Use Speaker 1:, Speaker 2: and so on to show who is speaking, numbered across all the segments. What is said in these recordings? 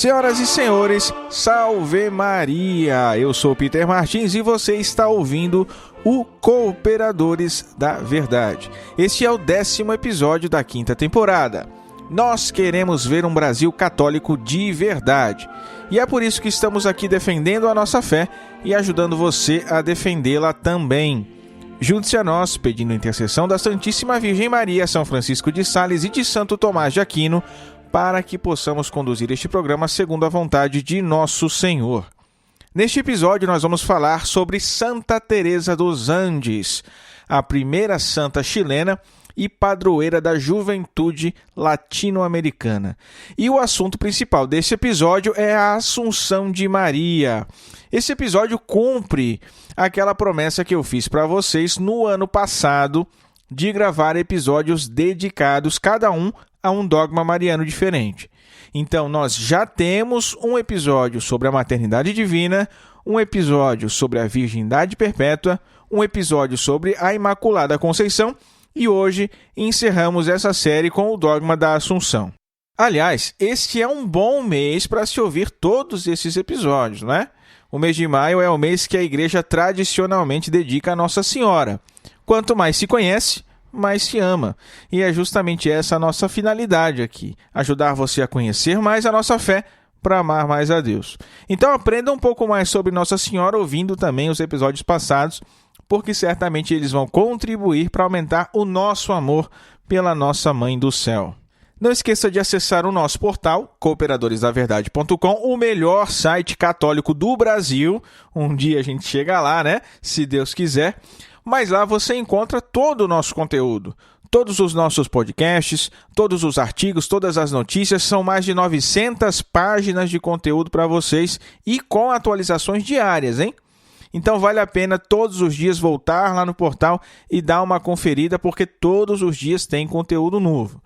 Speaker 1: Senhoras e senhores, salve Maria! Eu sou Peter Martins e você está ouvindo o Cooperadores da Verdade. Este é o 10º episódio da 5ª temporada. Nós queremos ver um Brasil católico de verdade. E é por isso que estamos aqui defendendo a nossa fé e ajudando você a defendê-la também. Junte-se a nós, pedindo a intercessão da Santíssima Virgem Maria, São Francisco de Sales e de Santo Tomás de Aquino, para que possamos conduzir este programa segundo a vontade de nosso Senhor. Neste episódio, nós vamos falar sobre Santa Teresa dos Andes, a primeira santa chilena e padroeira da juventude latino-americana. E o assunto principal desse episódio é a Assunção de Maria. Esse episódio cumpre aquela promessa que eu fiz para vocês no ano passado de gravar episódios dedicados, cada um a um dogma mariano diferente. Então, nós já temos um episódio sobre a maternidade divina, um episódio sobre a virgindade perpétua, um episódio sobre a Imaculada Conceição e hoje encerramos essa série com o dogma da Assunção. Aliás, este é um bom mês para se ouvir todos esses episódios, né? O mês de maio é o mês que a igreja tradicionalmente dedica a Nossa Senhora. Quanto mais se conhece, mais se ama. E é justamente essa a nossa finalidade aqui, ajudar você a conhecer mais a nossa fé para amar mais a Deus. Então aprenda um pouco mais sobre Nossa Senhora ouvindo também os episódios passados, porque certamente eles vão contribuir para aumentar o nosso amor pela nossa Mãe do Céu. Não esqueça de acessar o nosso portal, cooperadoresdaverdade.com, o melhor site católico do Brasil. Um dia a gente chega lá, né? Se Deus quiser. Mas lá você encontra todo o nosso conteúdo. Todos os nossos podcasts, todos os artigos, todas as notícias. São mais de 900 páginas de conteúdo para vocês e com atualizações diárias, hein? Então vale a pena todos os dias voltar lá no portal e dar uma conferida, porque todos os dias tem conteúdo novo.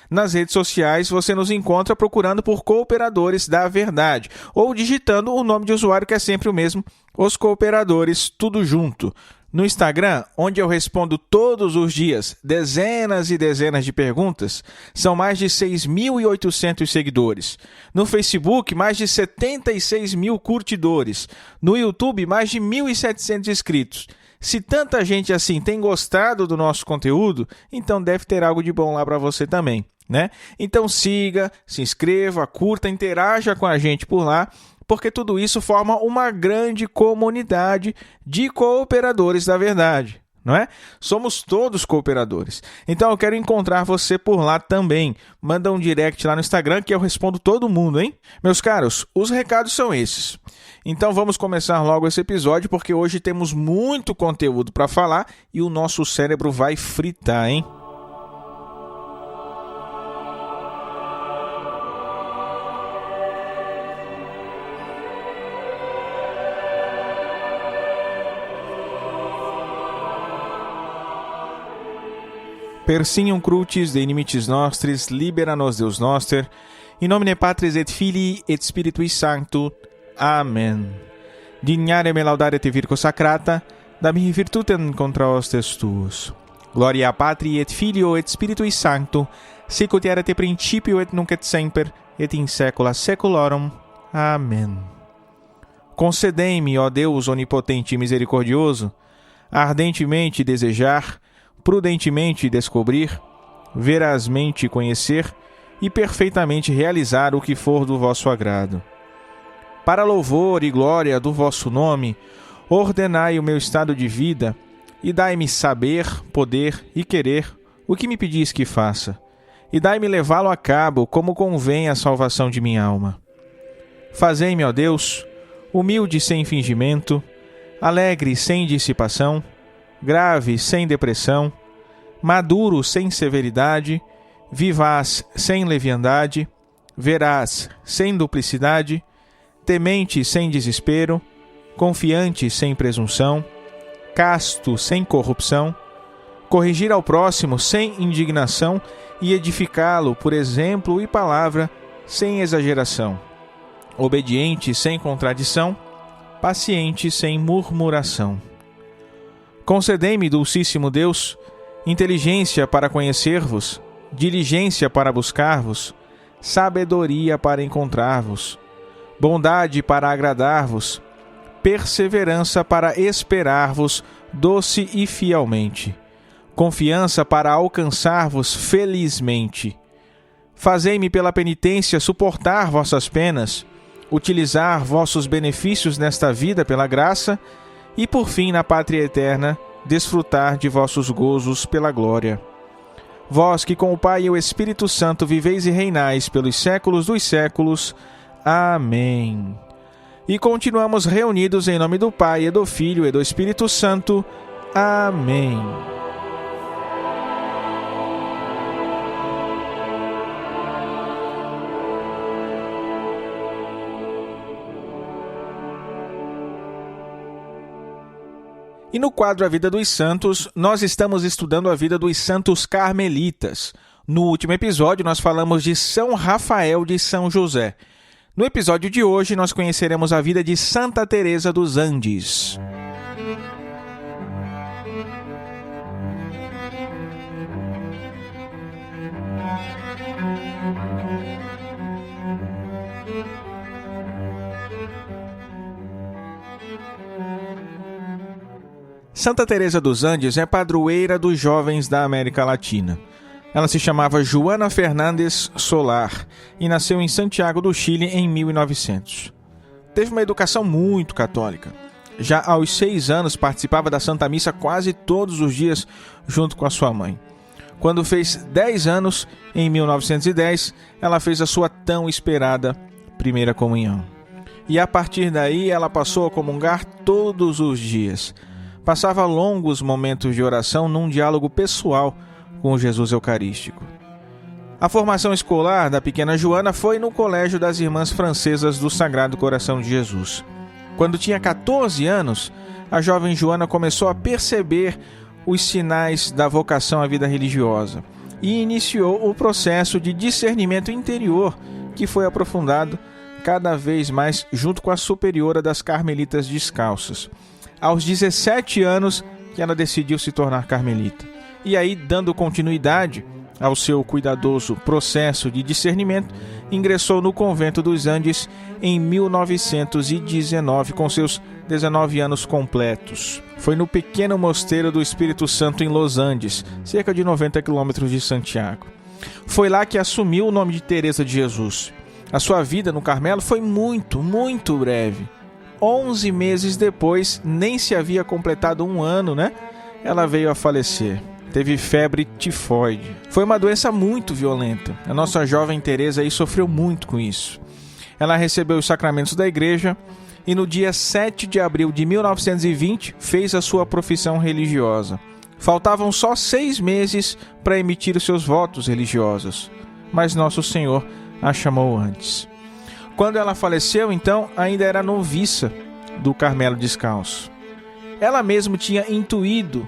Speaker 1: Nas redes sociais você nos encontra procurando por Cooperadores da Verdade ou digitando o nome de usuário que é sempre o mesmo, Os Cooperadores, tudo junto. No Instagram, onde eu respondo todos os dias dezenas e dezenas de perguntas, são mais de 6.800 seguidores. No Facebook, mais de 76 mil curtidores. No YouTube, mais de 1.700 inscritos. Se tanta gente assim tem gostado do nosso conteúdo, então deve ter algo de bom lá para você também, né? Então siga, se inscreva, curta, interaja com a gente por lá, porque tudo isso forma uma grande comunidade de cooperadores da verdade, não é? Somos todos cooperadores. Então eu quero encontrar você por lá também. Manda um direct lá no Instagram que eu respondo todo mundo, hein? Meus caros, os recados são esses. Então vamos começar logo esse episódio, porque hoje temos muito conteúdo para falar e o nosso cérebro vai fritar, hein? Persignum crucis de inimicis nostris, libera nos Deus noster, in nomine Patris et Filii et Spiritui Sancto. Amen. Dignare me laudare te Virgo Sacrata, da mihi virtutem contra hostes tuos. Gloria Patri et Filio et Spiritui Sancto, sic ut erat et principio et nunc et semper, et in saecula saeculorum. Amen. Concedei-me, ó Deus onipotente e misericordioso, ardentemente desejar, prudentemente descobrir, verazmente conhecer e perfeitamente realizar o que for do vosso agrado. Para louvor e glória do vosso nome, ordenai o meu estado de vida e dai-me saber, poder e querer o que me pedis que faça, e dai-me levá-lo a cabo como convém à salvação de minha alma. Fazei-me, ó Deus, humilde sem fingimento, alegre sem dissipação, grave sem depressão, maduro sem severidade, vivaz sem leviandade, veraz sem duplicidade, temente sem desespero, confiante sem presunção, casto sem corrupção, corrigir ao próximo sem indignação e edificá-lo por exemplo e palavra sem exageração, obediente sem contradição, paciente sem murmuração. Concedei-me, Dulcíssimo Deus, inteligência para conhecer-vos, diligência para buscar-vos, sabedoria para encontrar-vos, bondade para agradar-vos, perseverança para esperar-vos doce e fielmente, confiança para alcançar-vos felizmente. Fazei-me pela penitência suportar vossas penas, utilizar vossos benefícios nesta vida pela graça e, por fim, na pátria eterna, desfrutar de vossos gozos pela glória. Vós que com o Pai e o Espírito Santo viveis e reinais pelos séculos dos séculos. Amém. E continuamos reunidos em nome do Pai, e do Filho, e do Espírito Santo. Amém. E no quadro A Vida dos Santos, nós estamos estudando a vida dos santos carmelitas. No último episódio, nós falamos de São Rafael de São José. No episódio de hoje, nós conheceremos a vida de Santa Teresa dos Andes. Santa Teresa dos Andes é padroeira dos jovens da América Latina. Ela se chamava Joana Fernandes Solar e nasceu em Santiago do Chile em 1900. Teve uma educação muito católica. Já aos 6 anos participava da Santa Missa quase todos os dias junto com a sua mãe. Quando fez 10 anos, em 1910, ela fez a sua tão esperada primeira comunhão. E a partir daí ela passou a comungar todos os dias. Passava longos momentos de oração num diálogo pessoal com o Jesus Eucarístico. A formação escolar da pequena Joana foi no Colégio das Irmãs Francesas do Sagrado Coração de Jesus. Quando tinha 14 anos, a jovem Joana começou a perceber os sinais da vocação à vida religiosa e iniciou o processo de discernimento interior que foi aprofundado cada vez mais junto com a superiora das Carmelitas Descalças. Aos 17 anos que ela decidiu se tornar carmelita. E aí, dando continuidade ao seu cuidadoso processo de discernimento, ingressou no convento dos Andes em 1919, com seus 19 anos completos. Foi no pequeno mosteiro do Espírito Santo em Los Andes, cerca de 90 quilômetros de Santiago. Foi lá que assumiu o nome de Teresa de Jesus. A sua vida no Carmelo foi muito breve. 11 meses depois, nem se havia completado um ano, ela veio a falecer. Teve febre tifoide. Foi uma doença muito violenta. A nossa jovem Teresa aí sofreu muito com isso. Ela recebeu os sacramentos da igreja e no dia 7 de abril de 1920 fez a sua profissão religiosa. Faltavam só 6 meses para emitir os seus votos religiosos, mas Nosso Senhor a chamou antes. Quando ela faleceu, então, ainda era noviça do Carmelo Descalço. Ela mesma tinha intuído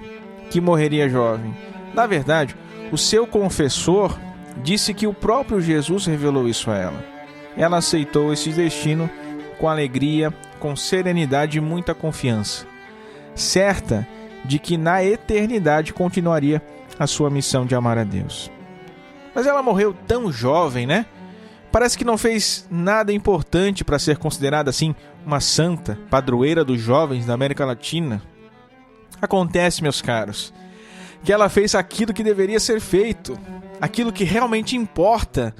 Speaker 1: que morreria jovem. Na verdade, o seu confessor disse que o próprio Jesus revelou isso a ela. Ela aceitou esse destino com alegria, com serenidade e muita confiança, certa de que na eternidade continuaria a sua missão de amar a Deus. Mas ela morreu tão jovem, Parece que não fez nada importante para ser considerada assim uma santa, padroeira dos jovens da América Latina. Acontece, meus caros, que ela fez aquilo que deveria ser feito, aquilo que realmente importa,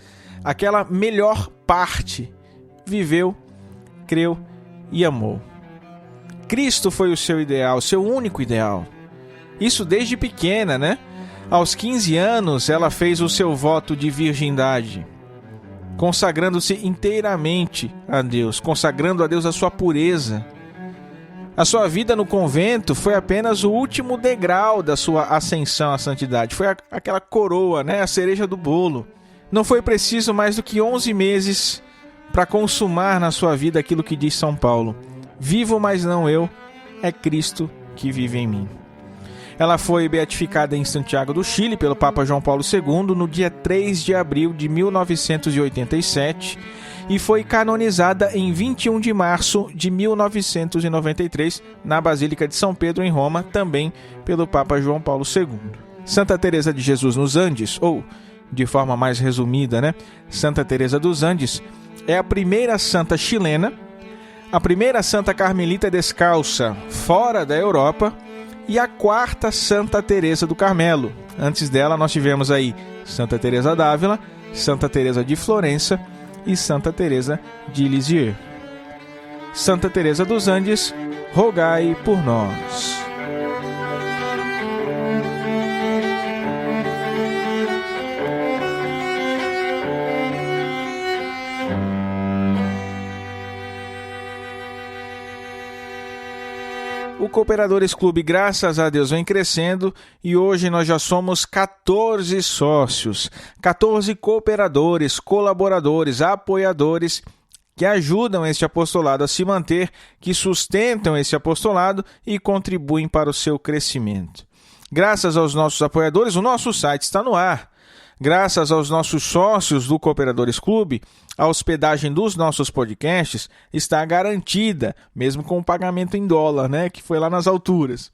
Speaker 1: aquela melhor parte. Viveu, creu e amou. Cristo foi o seu ideal, o seu único ideal. Isso desde pequena, Aos 15 anos, ela fez o seu voto de virgindade, consagrando-se inteiramente a Deus, consagrando a Deus a sua pureza. A sua vida no convento foi apenas o último degrau da sua ascensão à santidade. Foi aquela coroa, a cereja do bolo. Não foi preciso mais do que 11 meses para consumar na sua vida aquilo que diz São Paulo: vivo, mas não eu, é Cristo que vive em mim. Ela foi beatificada em Santiago do Chile pelo Papa João Paulo II no dia 3 de abril de 1987 e foi canonizada em 21 de março de 1993 na Basílica de São Pedro, em Roma, também pelo Papa João Paulo II. Santa Teresa de Jesus nos Andes, ou, de forma mais resumida, Santa Teresa dos Andes, é a primeira santa chilena, a primeira santa carmelita descalça fora da Europa e a quarta Santa Teresa do Carmelo. Antes dela nós tivemos aí Santa Teresa d'Ávila, Santa Teresa de Florença e Santa Teresa de Lisieux. Santa Teresa dos Andes, rogai por nós. O Cooperadores Clube, graças a Deus, vem crescendo e hoje nós já somos 14 sócios, 14 cooperadores, colaboradores, apoiadores que ajudam este apostolado a se manter, que sustentam esse apostolado e contribuem para o seu crescimento. Graças aos nossos apoiadores, o nosso site está no ar. Graças aos nossos sócios do Cooperadores Clube, a hospedagem dos nossos podcasts está garantida, mesmo com o pagamento em dólar, que foi lá nas alturas.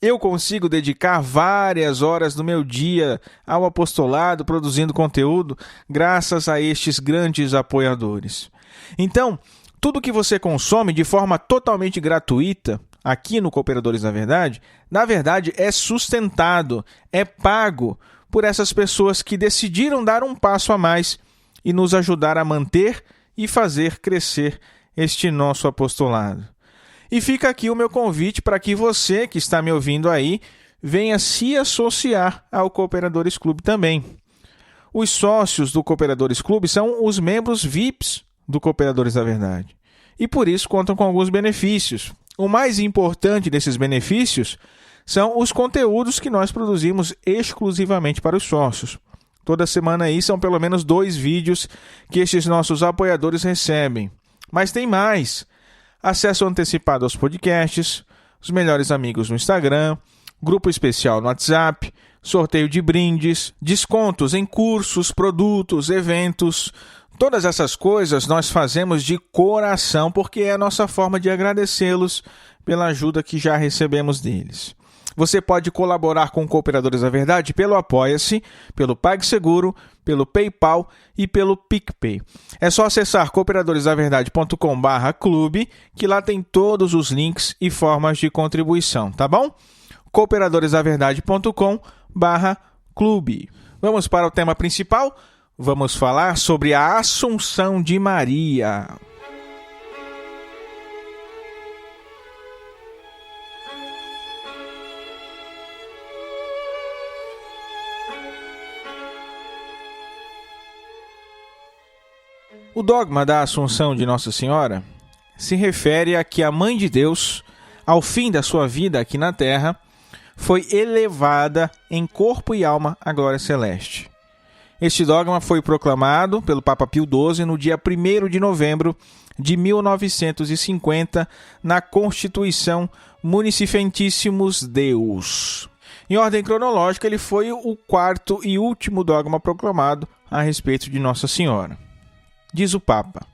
Speaker 1: Eu consigo dedicar várias horas do meu dia ao apostolado, produzindo conteúdo, graças a estes grandes apoiadores. Então, tudo que você consome de forma totalmente gratuita, aqui no Cooperadores da Verdade, na verdade é sustentado, é pago por essas pessoas que decidiram dar um passo a mais e nos ajudar a manter e fazer crescer este nosso apostolado. E fica aqui o meu convite para que você que está me ouvindo aí venha se associar ao Cooperadores Clube também. Os sócios do Cooperadores Clube são os membros VIPs do Cooperadores da Verdade e por isso contam com alguns benefícios. O mais importante desses benefícios são os conteúdos que nós produzimos exclusivamente para os sócios. Toda semana aí são pelo menos 2 vídeos que estes nossos apoiadores recebem. Mas tem mais. Acesso antecipado aos podcasts, os melhores amigos no Instagram, grupo especial no WhatsApp, sorteio de brindes, descontos em cursos, produtos, eventos. Todas essas coisas nós fazemos de coração porque é a nossa forma de agradecê-los pela ajuda que já recebemos deles. Você pode colaborar com Cooperadores da Verdade pelo Apoia-se, pelo PagSeguro, pelo PayPal e pelo PicPay. É só acessar cooperadoresdaverdade.com/clube, que lá tem todos os links e formas de contribuição, tá bom? cooperadoresdaverdade.com/clube. Vamos para o tema principal? Vamos falar sobre a Assunção de Maria. O dogma da Assunção de Nossa Senhora se refere a que a Mãe de Deus, ao fim da sua vida aqui na Terra, foi elevada em corpo e alma à glória celeste. Este dogma foi proclamado pelo Papa Pio XII no dia 1º de novembro de 1950 na Constituição Munificentissimus Deus. Em ordem cronológica, ele foi o 4º e último dogma proclamado a respeito de Nossa Senhora. Diz o Papa: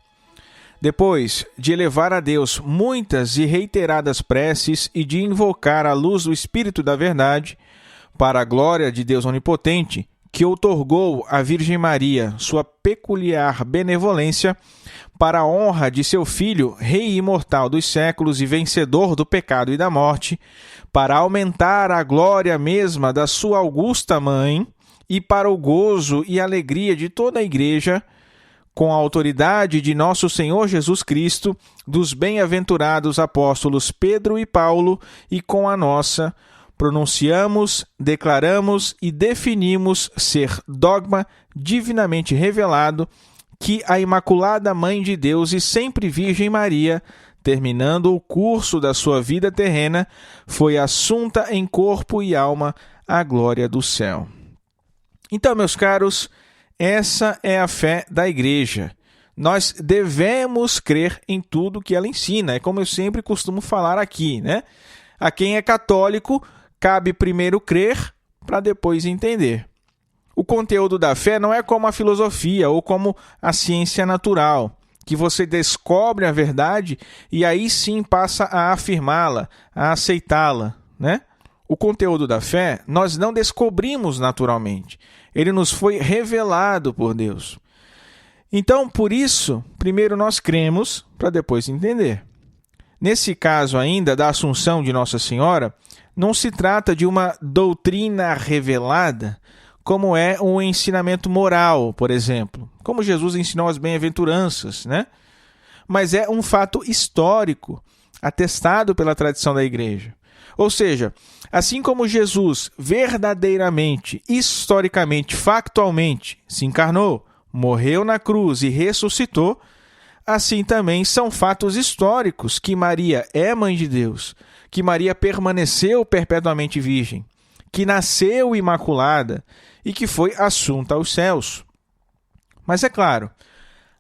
Speaker 1: depois de elevar a Deus muitas e reiteradas preces e de invocar a luz do Espírito da Verdade, para a glória de Deus Onipotente, que outorgou à Virgem Maria sua peculiar benevolência, para a honra de seu Filho, Rei imortal dos séculos e vencedor do pecado e da morte, para aumentar a glória mesma da sua augusta Mãe e para o gozo e alegria de toda a Igreja, com a autoridade de nosso Senhor Jesus Cristo, dos bem-aventurados apóstolos Pedro e Paulo, e com a nossa, pronunciamos, declaramos e definimos ser dogma divinamente revelado que a Imaculada Mãe de Deus e sempre Virgem Maria, terminando o curso da sua vida terrena, foi assunta em corpo e alma à glória do céu. Então, meus caros, essa é a fé da Igreja. Nós devemos crer em tudo que ela ensina. É como eu sempre costumo falar aqui, A quem é católico, cabe primeiro crer para depois entender. O conteúdo da fé não é como a filosofia ou como a ciência natural, que você descobre a verdade e aí sim passa a afirmá-la, a aceitá-la, O conteúdo da fé nós não descobrimos naturalmente. Ele nos foi revelado por Deus. Então, por isso, primeiro nós cremos para depois entender. Nesse caso ainda da Assunção de Nossa Senhora, não se trata de uma doutrina revelada, como é um ensinamento moral, por exemplo, como Jesus ensinou as bem-aventuranças, né? Mas é um fato histórico, atestado pela tradição da Igreja. Ou seja, assim como Jesus verdadeiramente, historicamente, factualmente se encarnou, morreu na cruz e ressuscitou, assim também são fatos históricos que Maria é mãe de Deus, que Maria permaneceu perpetuamente virgem, que nasceu imaculada e que foi assunta aos céus. Mas é claro,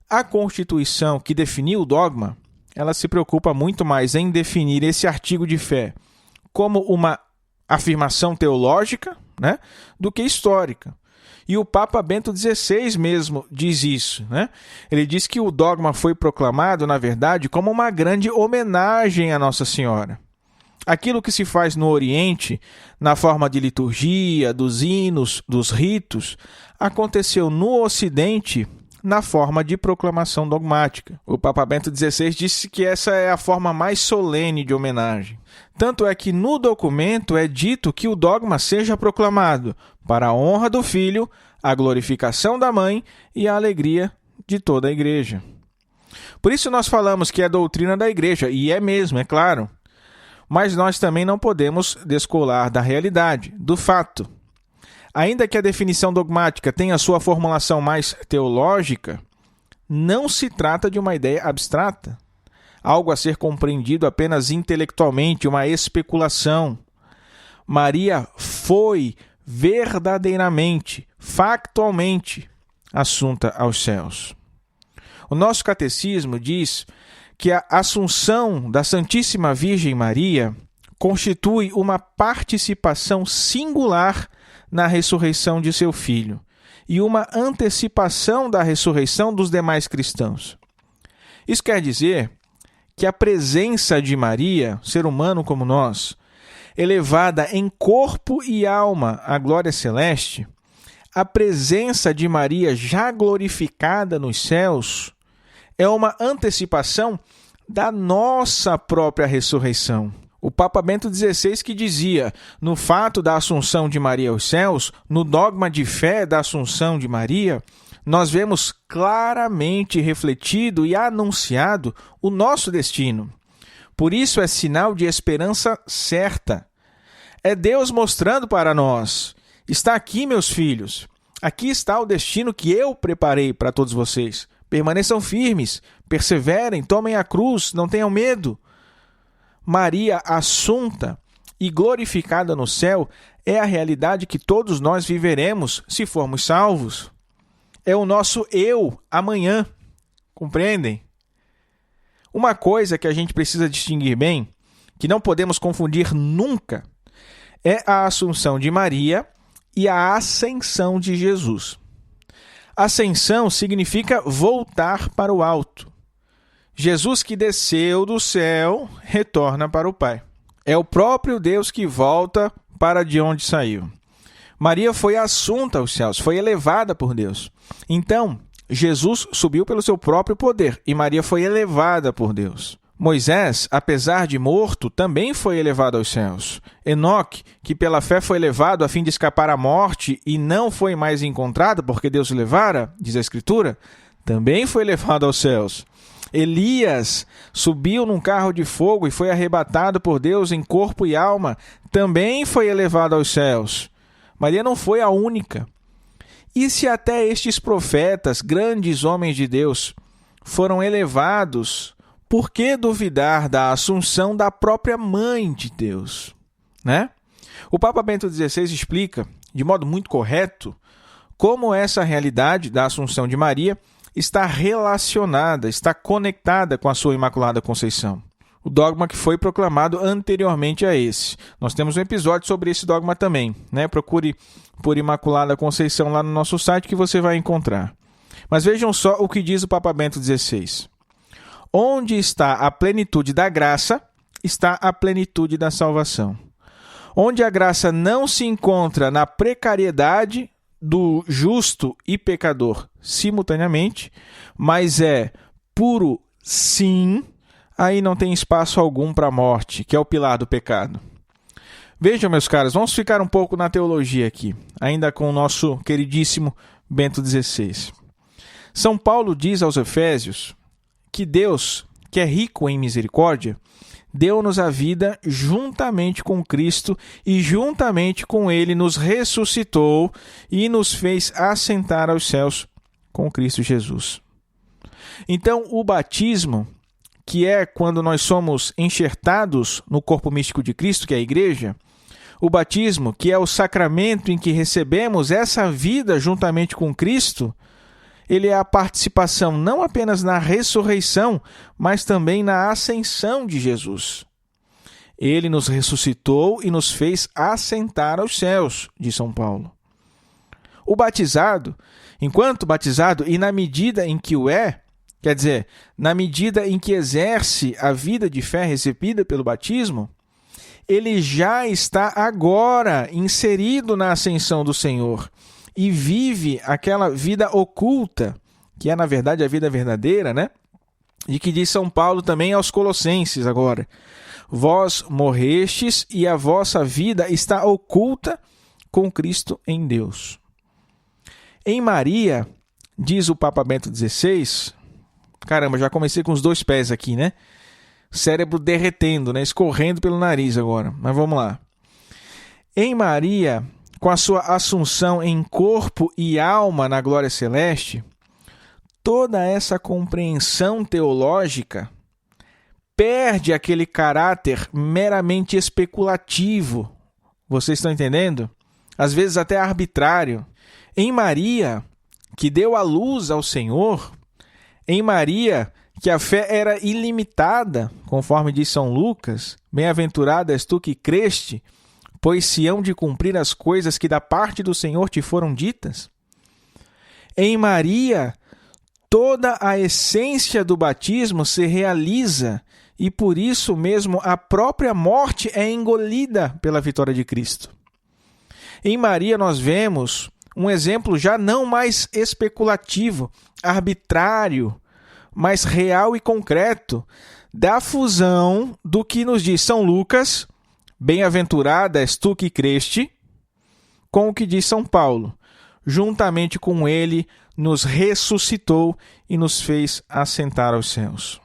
Speaker 1: a Constituição que definiu o dogma, ela se preocupa muito mais em definir esse artigo de fé como uma afirmação teológica, né, do que histórica. E o Papa Bento XVI mesmo diz isso, né? Ele diz que o dogma foi proclamado, na verdade, como uma grande homenagem a Nossa Senhora. Aquilo que se faz no Oriente, na forma de liturgia, dos hinos, dos ritos, aconteceu no Ocidente na forma de proclamação dogmática. O Papa Bento XVI disse que essa é a forma mais solene de homenagem. Tanto é que no documento é dito que o dogma seja proclamado para a honra do Filho, a glorificação da Mãe e a alegria de toda a Igreja. Por isso nós falamos que é doutrina da Igreja, e é mesmo, é claro. Mas nós também não podemos descolar da realidade, do fato. Ainda que a definição dogmática tenha sua formulação mais teológica, não se trata de uma ideia abstrata, algo a ser compreendido apenas intelectualmente, uma especulação. Maria foi verdadeiramente, factualmente, assunta aos céus. O nosso catecismo diz que a assunção da Santíssima Virgem Maria constitui uma participação singular na ressurreição de seu Filho e uma antecipação da ressurreição dos demais cristãos. Isso quer dizer que a presença de Maria, ser humano como nós, elevada em corpo e alma à glória celeste, a presença de Maria já glorificada nos céus, é uma antecipação da nossa própria ressurreição. O Papa Bento XVI que dizia, no fato da Assunção de Maria aos céus, no dogma de fé da Assunção de Maria, nós vemos claramente refletido e anunciado o nosso destino. Por isso é sinal de esperança certa. É Deus mostrando para nós, está aqui, meus filhos, aqui está o destino que eu preparei para todos vocês. Permaneçam firmes, perseverem, tomem a cruz, não tenham medo. Maria assunta e glorificada no céu é a realidade que todos nós viveremos se formos salvos. É o nosso eu amanhã, compreendem? Uma coisa que a gente precisa distinguir bem, que não podemos confundir nunca, é a assunção de Maria e a ascensão de Jesus. Ascensão significa voltar para o alto. Jesus que desceu do céu, retorna para o Pai. É o próprio Deus que volta para de onde saiu. Maria foi assunta aos céus, foi elevada por Deus. Então, Jesus subiu pelo seu próprio poder e Maria foi elevada por Deus. Moisés, apesar de morto, também foi elevado aos céus. Enoque, que pela fé foi levado a fim de escapar à morte e não foi mais encontrado porque Deus o levara, diz a Escritura, também foi levado aos céus. Elias subiu num carro de fogo e foi arrebatado por Deus em corpo e alma, também foi elevado aos céus. Maria não foi a única. E se até estes profetas, grandes homens de Deus, foram elevados, por que duvidar da assunção da própria Mãe de Deus? Né? O Papa Bento XVI explica, de modo muito correto, como essa realidade da assunção de Maria está relacionada, está conectada com a sua Imaculada Conceição. O dogma que foi proclamado anteriormente a esse. Nós temos um episódio sobre esse dogma também, né? Procure por Imaculada Conceição lá no nosso site que você vai encontrar. Mas vejam só o que diz o Papa Bento XVI. Onde está a plenitude da graça, está a plenitude da salvação. Onde a graça não se encontra na precariedade do justo e pecador simultaneamente, mas é puro sim, aí não tem espaço algum para a morte, que é o pilar do pecado. Vejam, meus caros, vamos ficar um pouco na teologia aqui, ainda com o nosso queridíssimo Bento XVI. São Paulo diz aos Efésios que Deus, que é rico em misericórdia, deu-nos a vida juntamente com Cristo e juntamente com Ele nos ressuscitou e nos fez assentar aos céus com Cristo Jesus. Então, o batismo, que é quando nós somos enxertados no corpo místico de Cristo, que é a igreja, o batismo, que é o sacramento em que recebemos essa vida juntamente com Cristo, ele é a participação não apenas na ressurreição, mas também na ascensão de Jesus. Ele nos ressuscitou e nos fez assentar aos céus, diz São Paulo. O batizado, enquanto batizado e na medida em que o é, quer dizer, na medida em que exerce a vida de fé recebida pelo batismo, ele já está agora inserido na ascensão do Senhor e vive aquela vida oculta, que é, na verdade, a vida verdadeira, né? E que diz São Paulo também aos Colossenses agora: vós morrestes e a vossa vida está oculta com Cristo em Deus. Em Maria, diz o Papa Bento XVI, caramba, já comecei com os dois pés aqui, né? Cérebro derretendo, né? Escorrendo pelo nariz agora, mas vamos lá. Em Maria, com a sua assunção em corpo e alma na glória celeste, toda essa compreensão teológica perde aquele caráter meramente especulativo. Vocês estão entendendo? Às vezes até arbitrário. Em Maria, que deu a luz ao Senhor, em Maria, que a fé era ilimitada, conforme diz São Lucas, bem-aventurada és tu que creste, pois se hão de cumprir as coisas que da parte do Senhor te foram ditas. Em Maria, toda a essência do batismo se realiza e por isso mesmo a própria morte é engolida pela vitória de Cristo. Em Maria nós vemos um exemplo já não mais especulativo, arbitrário, mas real e concreto da fusão do que nos diz São Lucas, bem-aventurada és tu que creste, com o que diz São Paulo, juntamente com ele nos ressuscitou e nos fez assentar aos céus.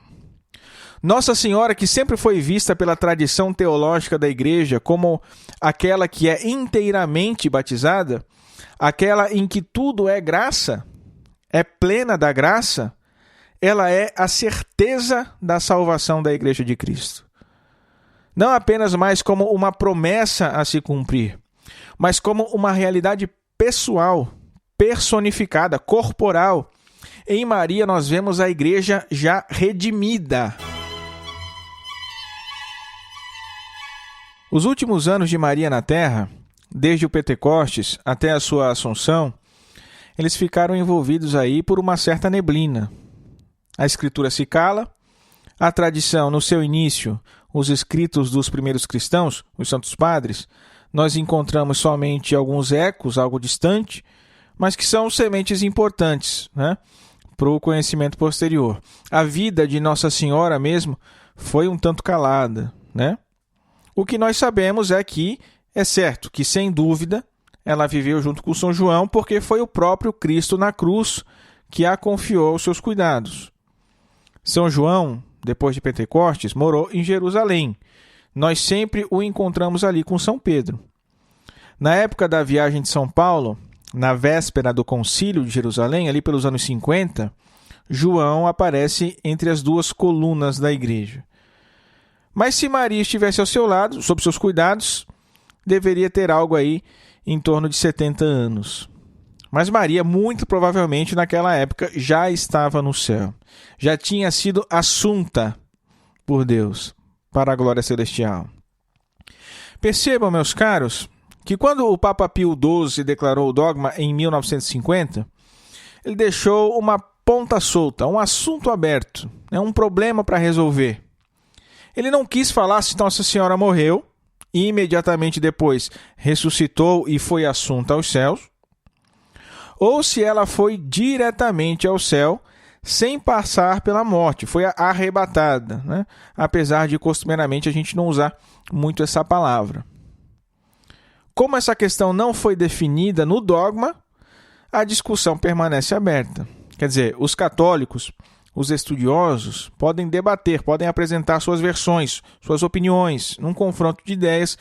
Speaker 1: Nossa Senhora, que sempre foi vista pela tradição teológica da Igreja como aquela que é inteiramente batizada, aquela em que tudo é graça, é plena da graça, ela é a certeza da salvação da Igreja de Cristo. Não apenas mais como uma promessa a se cumprir, mas como uma realidade pessoal, personificada, corporal. Em Maria nós vemos a Igreja já redimida. Os últimos anos de Maria na Terra, desde o Pentecostes até a sua Assunção, eles ficaram envolvidos aí por uma certa neblina. A Escritura se cala, a tradição, no seu início, os escritos dos primeiros cristãos, os santos padres, nós encontramos somente alguns ecos, algo distante, mas que são sementes importantes, né, para o conhecimento posterior. A vida de Nossa Senhora mesmo foi um tanto calada, né? O que nós sabemos é que, é certo que, sem dúvida, ela viveu junto com São João, porque foi o próprio Cristo na cruz que a confiou aos seus cuidados. São João, depois de Pentecostes, morou em Jerusalém. Nós sempre o encontramos ali com São Pedro. Na época da viagem de São Paulo, na véspera do Concílio de Jerusalém, ali pelos anos 50, João aparece entre as duas colunas da igreja. Mas se Maria estivesse ao seu lado, sob seus cuidados, deveria ter algo aí em torno de 70 anos. Mas Maria, muito provavelmente, naquela época, já estava no céu. Já tinha sido assunta por Deus para a glória celestial. Percebam, meus caros, que quando o Papa Pio XII declarou o dogma em 1950, ele deixou uma ponta solta, um assunto aberto, um problema para resolver. Ele não quis falar se Nossa Senhora morreu e imediatamente depois ressuscitou e foi assunta aos céus, ou se ela foi diretamente ao céu sem passar pela morte, foi arrebatada, né? Apesar de costumeiramente a gente não usar muito essa palavra. Como essa questão não foi definida no dogma, a discussão permanece aberta. Quer dizer, os católicos, os estudiosos, podem debater, podem apresentar suas versões, suas opiniões, num confronto de ideias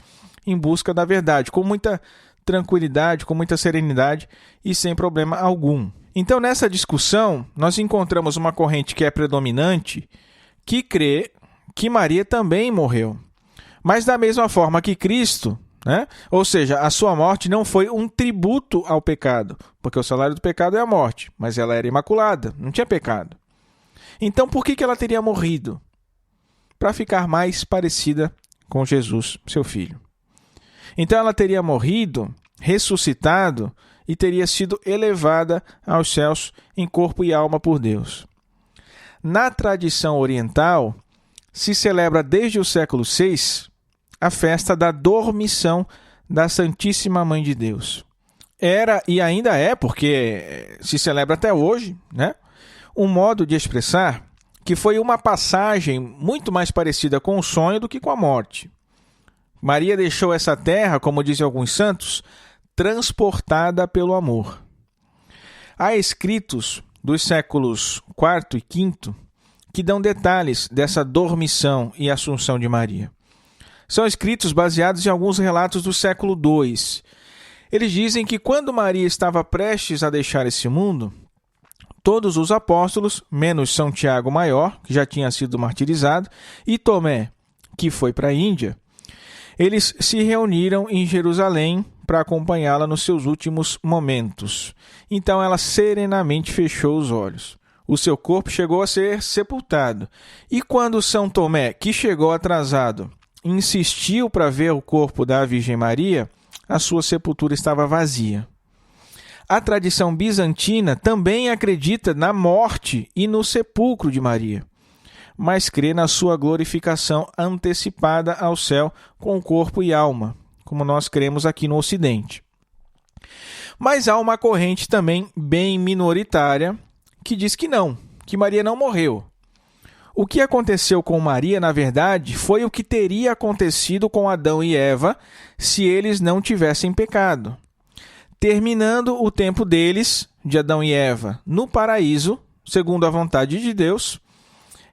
Speaker 1: em busca da verdade, com muita tranquilidade, com muita serenidade e sem problema algum. Então, nessa discussão, nós encontramos uma corrente que é predominante, que crê que Maria também morreu. Mas da mesma forma que Cristo, né? Ou seja, a sua morte não foi um tributo ao pecado, porque o salário do pecado é a morte, mas ela era imaculada, não tinha pecado. Então, por que ela teria morrido? Para ficar mais parecida com Jesus, seu filho. Então, ela teria morrido, ressuscitado e teria sido elevada aos céus em corpo e alma por Deus. Na tradição oriental, se celebra desde o século VI a festa da dormição da Santíssima Mãe de Deus. Era e ainda é, porque se celebra até hoje, né? Um modo de expressar que foi uma passagem muito mais parecida com o sonho do que com a morte. Maria deixou essa terra, como dizem alguns santos, transportada pelo amor. Há escritos dos séculos IV e V que dão detalhes dessa dormição e assunção de Maria. São escritos baseados em alguns relatos do século II. Eles dizem que quando Maria estava prestes a deixar esse mundo, todos os apóstolos, menos São Tiago Maior, que já tinha sido martirizado, e Tomé, que foi para a Índia, eles se reuniram em Jerusalém para acompanhá-la nos seus últimos momentos. Então ela serenamente fechou os olhos. O seu corpo chegou a ser sepultado. E quando São Tomé, que chegou atrasado, insistiu para ver o corpo da Virgem Maria, a sua sepultura estava vazia. A tradição bizantina também acredita na morte e no sepulcro de Maria, mas crê na sua glorificação antecipada ao céu com corpo e alma, como nós cremos aqui no Ocidente. Mas há uma corrente também bem minoritária que diz que não, que Maria não morreu. O que aconteceu com Maria, na verdade, foi o que teria acontecido com Adão e Eva se eles não tivessem pecado. Terminando o tempo deles, de Adão e Eva, no paraíso, segundo a vontade de Deus,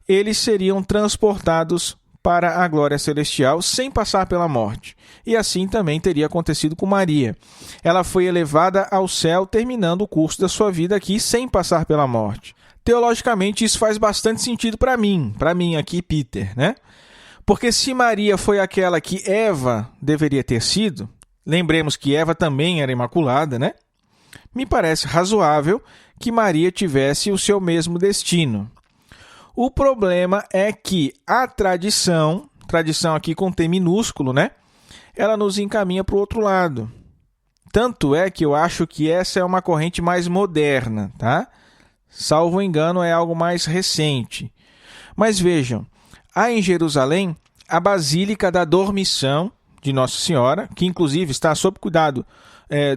Speaker 1: eles seriam transportados para a glória celestial sem passar pela morte. E assim também teria acontecido com Maria. Ela foi elevada ao céu, terminando o curso da sua vida aqui sem passar pela morte. Teologicamente, isso faz bastante sentido para mim aqui, Peter, né? Porque se Maria foi aquela que Eva deveria ter sido, lembremos que Eva também era imaculada, né? Me parece razoável que Maria tivesse o seu mesmo destino. O problema é que a tradição aqui com T minúsculo, né? Ela nos encaminha para o outro lado. Tanto é que eu acho que essa é uma corrente mais moderna, tá? Salvo engano, é algo mais recente. Mas vejam, há em Jerusalém a Basílica da Dormição de Nossa Senhora, que inclusive está sob cuidado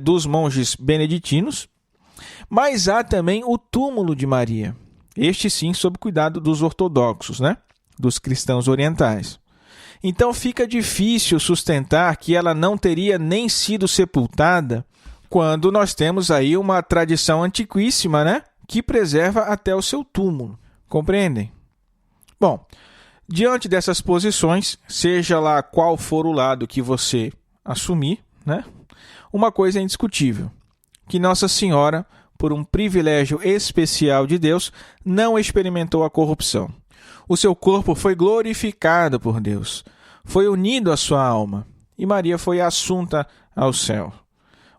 Speaker 1: dos monges beneditinos, mas há também o túmulo de Maria. Este sim sob cuidado dos ortodoxos, né? Dos cristãos orientais. Então fica difícil sustentar que ela não teria nem sido sepultada quando nós temos aí uma tradição antiquíssima, né? Que preserva até o seu túmulo. Compreendem? Bom, diante dessas posições, seja lá qual for o lado que você assumir, né? Uma coisa é indiscutível, que Nossa Senhora, por um privilégio especial de Deus, não experimentou a corrupção. O seu corpo foi glorificado por Deus, foi unido à sua alma, e Maria foi assunta ao céu,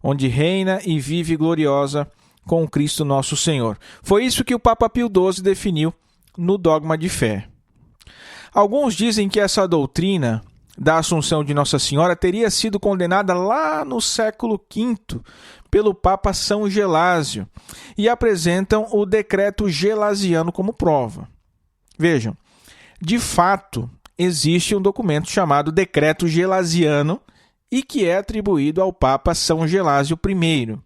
Speaker 1: onde reina e vive gloriosa com Cristo nosso Senhor. Foi isso que o Papa Pio XII definiu no dogma de fé. Alguns dizem que essa doutrina da Assunção de Nossa Senhora teria sido condenada lá no século V pelo Papa São Gelásio e apresentam o decreto gelasiano como prova. Vejam, de fato, existe um documento chamado Decreto Gelasiano e que é atribuído ao Papa São Gelásio I.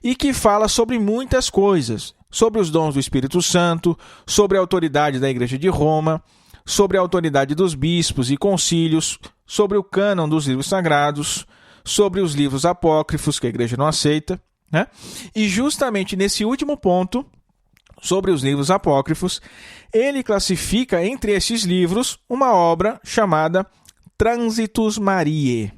Speaker 1: e que fala sobre muitas coisas, sobre os dons do Espírito Santo, sobre a autoridade da Igreja de Roma, sobre a autoridade dos bispos e concílios, sobre o cânon dos livros sagrados, sobre os livros apócrifos que a Igreja não aceita, né? E justamente nesse último ponto, sobre os livros apócrifos, ele classifica entre esses livros uma obra chamada Transitus Mariae.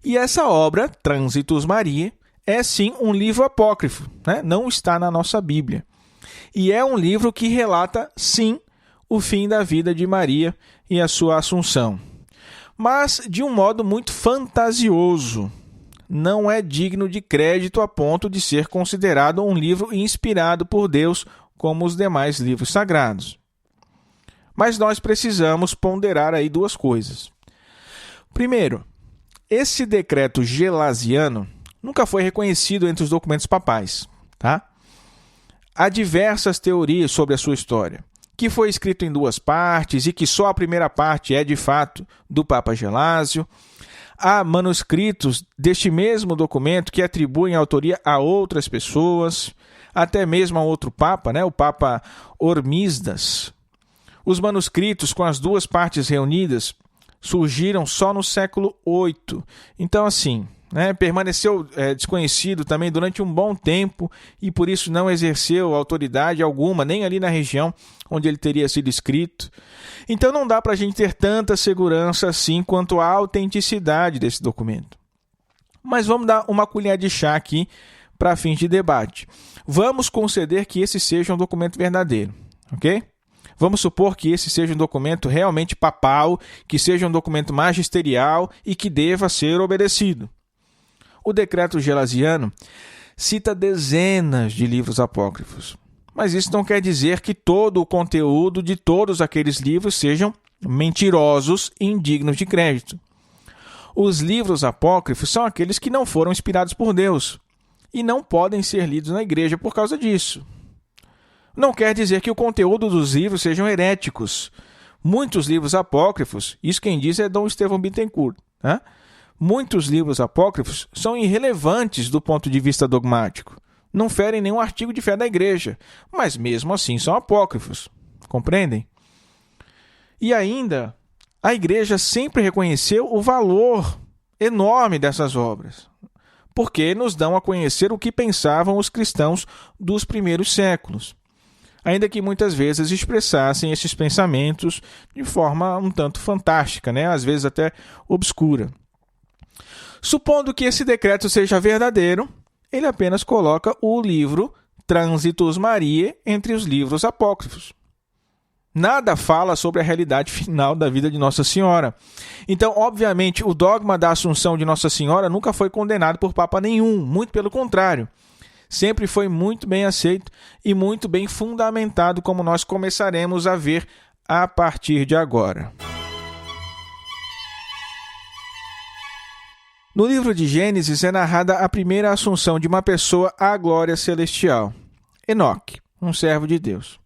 Speaker 1: E essa obra, Transitus Mariae, é sim um livro apócrifo, né? Não está na nossa Bíblia. E é um livro que relata, sim, o fim da vida de Maria e a sua assunção. Mas de um modo muito fantasioso. Não é digno de crédito a ponto de ser considerado um livro inspirado por Deus como os demais livros sagrados. Mas nós precisamos ponderar aí duas coisas. Primeiro, esse decreto gelasiano nunca foi reconhecido entre os documentos papais, tá? Há diversas teorias sobre a sua história, que foi escrito em duas partes e que só a primeira parte é, de fato, do Papa Gelásio. Há manuscritos deste mesmo documento que atribuem a autoria a outras pessoas, até mesmo a outro Papa, né? O Papa Hormisdas. Os manuscritos com as duas partes reunidas surgiram só no século VIII. Então, assim, permaneceu desconhecido também durante um bom tempo e por isso não exerceu autoridade alguma, nem ali na região onde ele teria sido escrito. Então não dá para a gente ter tanta segurança assim quanto à autenticidade desse documento. Mas vamos dar uma colher de chá aqui para fins de debate. Vamos conceder que esse seja um documento verdadeiro, ok? Vamos supor que esse seja um documento realmente papal, que seja um documento magisterial e que deva ser obedecido. O decreto gelasiano cita dezenas de livros apócrifos, mas isso não quer dizer que todo o conteúdo de todos aqueles livros sejam mentirosos e indignos de crédito. Os livros apócrifos são aqueles que não foram inspirados por Deus e não podem ser lidos na igreja por causa disso. Não quer dizer que o conteúdo dos livros sejam heréticos. Muitos livros apócrifos, isso quem diz é Dom Estevão Bittencourt, né? Muitos livros apócrifos são irrelevantes do ponto de vista dogmático. Não ferem nenhum artigo de fé da igreja, mas mesmo assim são apócrifos. Compreendem? E ainda, a igreja sempre reconheceu o valor enorme dessas obras, porque nos dão a conhecer o que pensavam os cristãos dos primeiros séculos, ainda que muitas vezes expressassem esses pensamentos de forma um tanto fantástica, né? Às vezes até obscura. Supondo que esse decreto seja verdadeiro, ele apenas coloca o livro Transitus Mariae entre os livros apócrifos. Nada fala sobre a realidade final da vida de Nossa Senhora. Então, obviamente, o dogma da Assunção de Nossa Senhora nunca foi condenado por Papa nenhum, muito pelo contrário. Sempre foi muito bem aceito e muito bem fundamentado, como nós começaremos a ver a partir de agora. No livro de Gênesis é narrada a primeira assunção de uma pessoa à glória celestial, Enoque, um servo de Deus.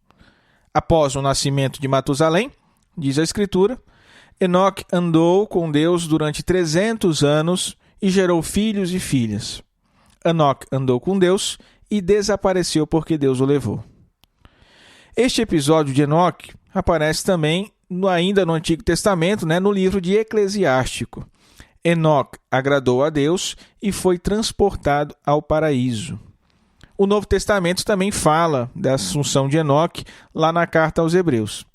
Speaker 1: Após o nascimento de Matusalém, diz a Escritura, Enoque andou com Deus durante 300 anos e gerou filhos e filhas. Enoque andou com Deus e desapareceu porque Deus o levou. Este episódio de Enoque aparece também ainda no Antigo Testamento, no livro de Eclesiástico. Enoque agradou a Deus e foi transportado ao paraíso. O Novo Testamento também fala da assunção de Enoque lá na carta aos Hebreus.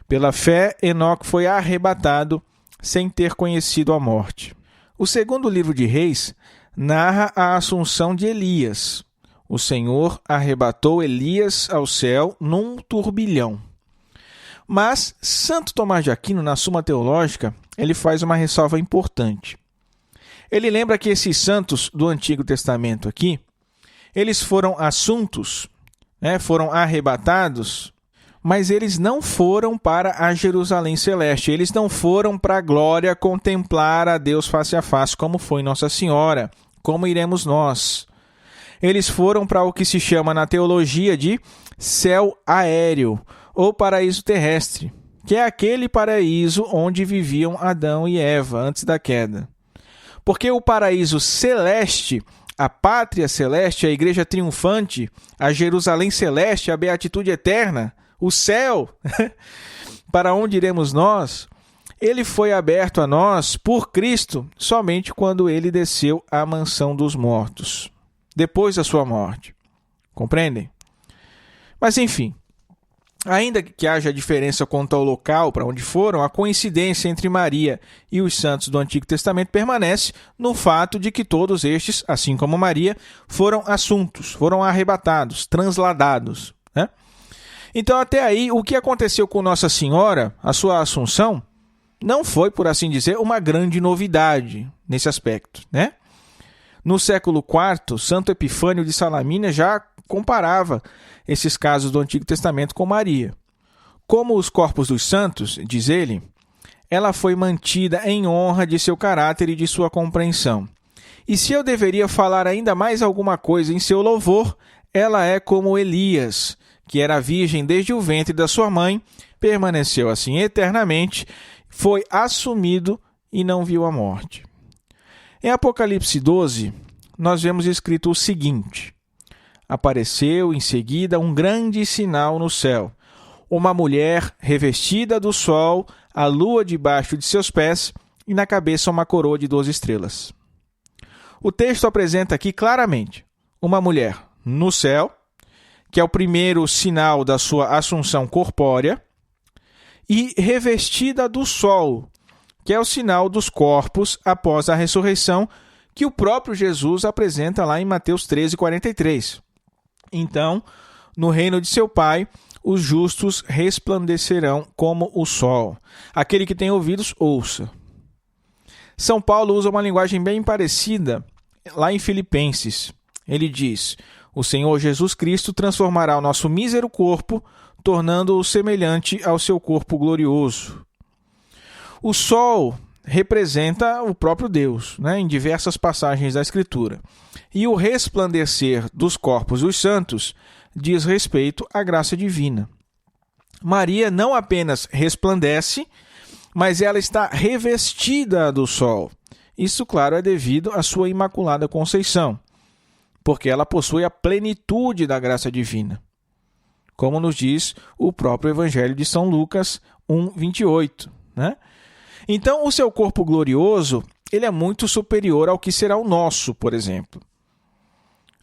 Speaker 1: Pela fé, Enoque foi arrebatado sem ter conhecido a morte. O segundo livro de Reis narra a assunção de Elias. O Senhor arrebatou Elias ao céu num turbilhão. Mas Santo Tomás de Aquino, na Suma Teológica, ele faz uma ressalva importante. Ele lembra que esses santos do Antigo Testamento aqui, eles foram assuntos, foram arrebatados, mas eles não foram para a Jerusalém Celeste, eles não foram para a glória contemplar a Deus face a face, como foi Nossa Senhora, como iremos nós. Eles foram para o que se chama na teologia de céu aéreo, ou paraíso terrestre, que é aquele paraíso onde viviam Adão e Eva antes da queda. Porque o paraíso celeste a pátria celeste, a igreja triunfante, a Jerusalém celeste, a beatitude eterna, o céu, para onde iremos nós, ele foi aberto a nós por Cristo somente quando ele desceu à mansão dos mortos, depois da sua morte. Compreendem? Mas enfim, ainda que haja diferença quanto ao local para onde foram, a coincidência entre Maria e os santos do Antigo Testamento permanece no fato de que todos estes, assim como Maria, foram assuntos, foram arrebatados, transladados, né? Então, até aí, o que aconteceu com Nossa Senhora, a sua assunção, não foi, por assim dizer, uma grande novidade nesse aspecto, né? No século IV, Santo Epifânio de Salamina já comparava esses casos do Antigo Testamento com Maria. Como os corpos dos santos, diz ele, ela foi mantida em honra de seu caráter e de sua compreensão. E se eu deveria falar ainda mais alguma coisa em seu louvor, ela é como Elias, que era virgem desde o ventre da sua mãe, permaneceu assim eternamente, foi assumido e não viu a morte. Em Apocalipse 12, nós vemos escrito o seguinte: apareceu em seguida um grande sinal no céu, uma mulher revestida do sol, a lua debaixo de seus pés e na cabeça uma coroa de 12 estrelas. O texto apresenta aqui claramente uma mulher no céu, que é o primeiro sinal da sua assunção corpórea, e revestida do sol, que é o sinal dos corpos após a ressurreição, que o próprio Jesus apresenta lá em Mateus 13:43. Então, no reino de seu Pai, os justos resplandecerão como o sol. Aquele que tem ouvidos, ouça. São Paulo usa uma linguagem bem parecida lá em Filipenses. Ele diz: o Senhor Jesus Cristo transformará o nosso mísero corpo, tornando-o semelhante ao seu corpo glorioso. O sol representa o próprio Deus, né, em diversas passagens da Escritura. E o resplandecer dos corpos dos santos diz respeito à graça divina. Maria não apenas resplandece, mas ela está revestida do sol. Isso, claro, é devido à sua Imaculada Conceição, porque ela possui a plenitude da graça divina, como nos diz o próprio Evangelho de São Lucas 1:28, né? Então, o seu corpo glorioso, ele é muito superior ao que será o nosso, por exemplo.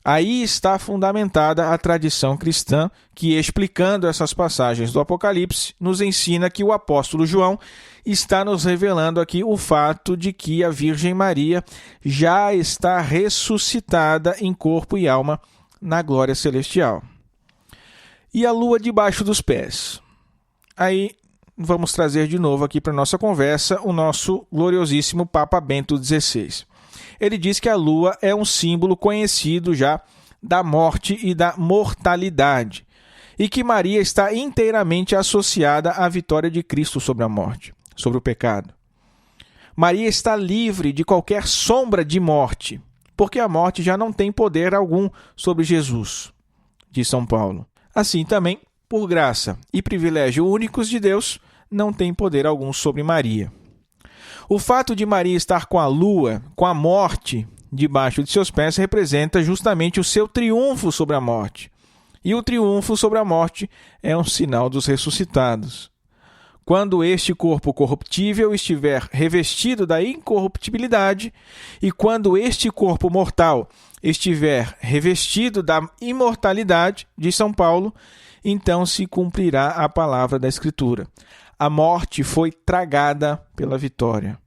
Speaker 1: Aí está fundamentada a tradição cristã que, explicando essas passagens do Apocalipse, nos ensina que o apóstolo João está nos revelando aqui o fato de que a Virgem Maria já está ressuscitada em corpo e alma na glória celestial. E a lua debaixo dos pés? Aí vamos trazer de novo aqui para a nossa conversa o nosso gloriosíssimo Papa Bento XVI. Ele diz que a lua é um símbolo conhecido já da morte e da mortalidade, e que Maria está inteiramente associada à vitória de Cristo sobre a morte, sobre o pecado. Maria está livre de qualquer sombra de morte, porque a morte já não tem poder algum sobre Jesus, diz São Paulo. Assim também, por graça e privilégio únicos de Deus, não tem poder algum sobre Maria. O fato de Maria estar com a lua, com a morte, debaixo de seus pés, representa justamente o seu triunfo sobre a morte. E o triunfo sobre a morte é um sinal dos ressuscitados. Quando este corpo corruptível estiver revestido da incorruptibilidade, e quando este corpo mortal estiver revestido da imortalidade, diz São Paulo, então se cumprirá a palavra da Escritura: a morte foi tragada pela vitória.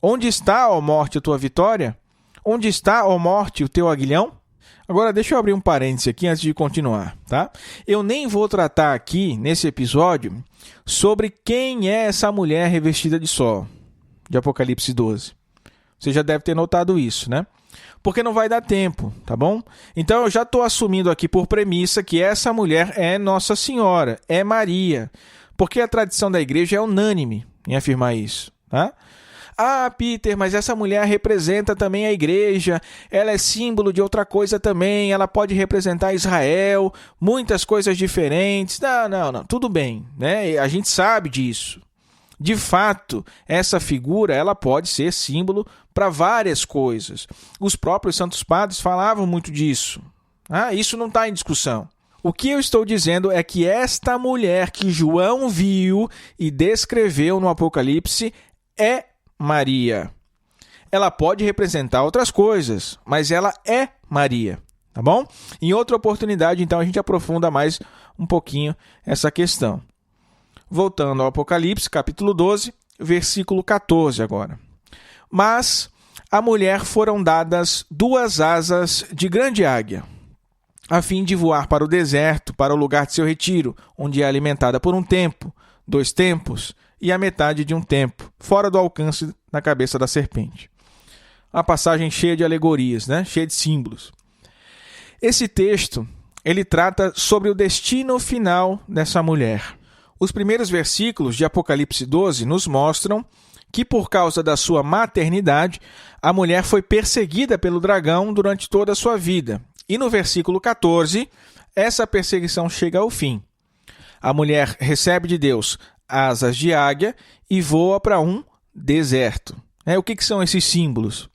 Speaker 1: Onde está, ó morte, a tua vitória? Onde está, ó morte, o teu aguilhão? Agora, deixa eu abrir um parêntese aqui antes de continuar, tá? Eu nem vou tratar aqui, nesse episódio, sobre quem é essa mulher revestida de sol, de Apocalipse 12. Você já deve ter notado isso, né? Porque não vai dar tempo, tá bom? Então, eu já estou assumindo aqui por premissa que essa mulher é Nossa Senhora, é Maria, porque a tradição da igreja é unânime em afirmar isso, tá? Ah, Peter, mas essa mulher representa também a igreja, ela é símbolo de outra coisa também, ela pode representar Israel, muitas coisas diferentes. Não, tudo bem, né? A gente sabe disso. De fato, essa figura ela pode ser símbolo para várias coisas. Os próprios santos padres falavam muito disso. Isso não está em discussão. O que eu estou dizendo é que esta mulher que João viu e descreveu no Apocalipse é Maria. Ela pode representar outras coisas, mas ela é Maria, tá bom? Em outra oportunidade, então, a gente aprofunda mais um pouquinho essa questão. Voltando ao Apocalipse, capítulo 12, versículo 14 agora. Mas à mulher foram dadas 2 asas de grande águia, a fim de voar para o deserto, para o lugar de seu retiro, onde é alimentada por um tempo, 2 tempos e a metade de um tempo, fora do alcance da cabeça da serpente. Uma passagem cheia de alegorias, cheia de símbolos. Esse texto, ele trata sobre o destino final dessa mulher. Os primeiros versículos de Apocalipse 12 nos mostram que, por causa da sua maternidade, a mulher foi perseguida pelo dragão durante toda a sua vida. E no versículo 14, essa perseguição chega ao fim. A mulher recebe de Deus asas de águia e voa para um deserto. O que são esses símbolos?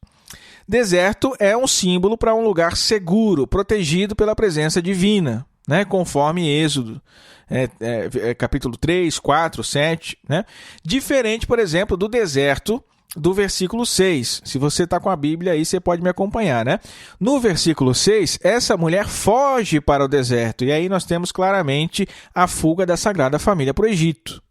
Speaker 1: Deserto é um símbolo para um lugar seguro, protegido pela presença divina, conforme Êxodo, capítulo 3, 4, 7. Diferente, por exemplo, do deserto do versículo 6. Se você está com a Bíblia aí, você pode me acompanhar. No versículo 6, essa mulher foge para o deserto. E aí nós temos claramente a fuga da Sagrada Família para o Egito.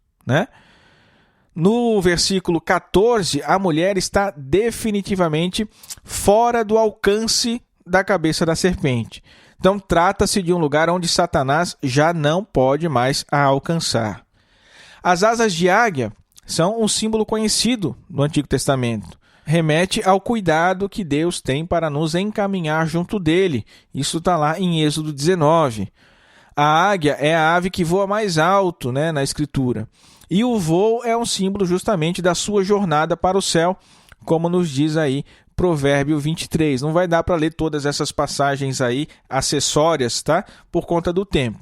Speaker 1: No versículo 14, a mulher está definitivamente fora do alcance da cabeça da serpente. Então, trata-se de um lugar onde Satanás já não pode mais a alcançar. As asas de águia são um símbolo conhecido no Antigo Testamento. Remete ao cuidado que Deus tem para nos encaminhar junto dele. Isso está lá em Êxodo 19. A águia é a ave que voa mais alto, na Escritura. E o voo é um símbolo justamente da sua jornada para o céu, como nos diz aí Provérbio 23. Não vai dar para ler todas essas passagens aí acessórias, por conta do tempo.